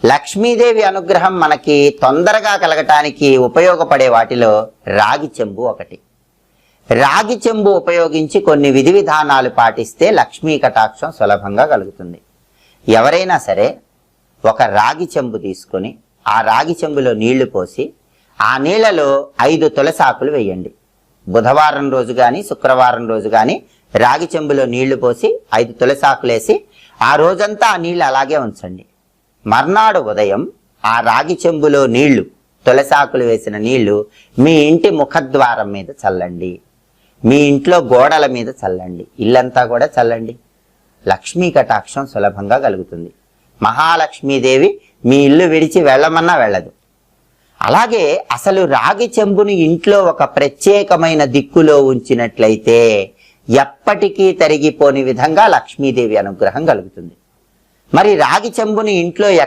లక్ష్మీదేవి అనుగ్రహం మనకి తొందరగా కలగటానికి ఉపయోగపడే వాటిలో రాగి చెంబు ఒకటి. రాగి చెంబు ఉపయోగించి కొన్ని విధి విధానాలు పాటిస్తే లక్ష్మీ కటాక్షం సులభంగా కలుగుతుంది. ఎవరైనా సరే ఒక రాగి చెంబు తీసుకొని ఆ రాగి చెంబులో నీళ్లు పోసి ఆ నీళ్లలో 5 తులసాకులు వేయండి. బుధవారం రోజు కానీ శుక్రవారం రోజు కానీ రాగి చెంబులో నీళ్లు పోసి 5 తులసాకులు వేసి ఆ రోజంతా ఆ నీళ్లు అలాగే ఉంచండి. మర్నాడు ఉదయం ఆ రాగి చెంబులో నీళ్లు, తులసాకులు వేసిన నీళ్లు మీ ఇంటి ముఖద్వారం మీద చల్లండి, మీ ఇంట్లో గోడల మీద చల్లండి, ఇల్లంతా కూడా చల్లండి. లక్ష్మీ కటాక్షం సులభంగా కలుగుతుంది. మహాలక్ష్మీదేవి మీ ఇల్లు విడిచి వెళ్ళమన్నా వెళ్ళదు. అలాగే అసలు రాగి చెంబుని ఇంట్లో ఒక ప్రత్యేకమైన దిక్కులో ఉంచినట్లయితే ఎప్పటికీ తరిగిపోని విధంగా లక్ష్మీదేవి అనుగ్రహం కలుగుతుంది. మరి రాగి చెంబుని ఇంట్లో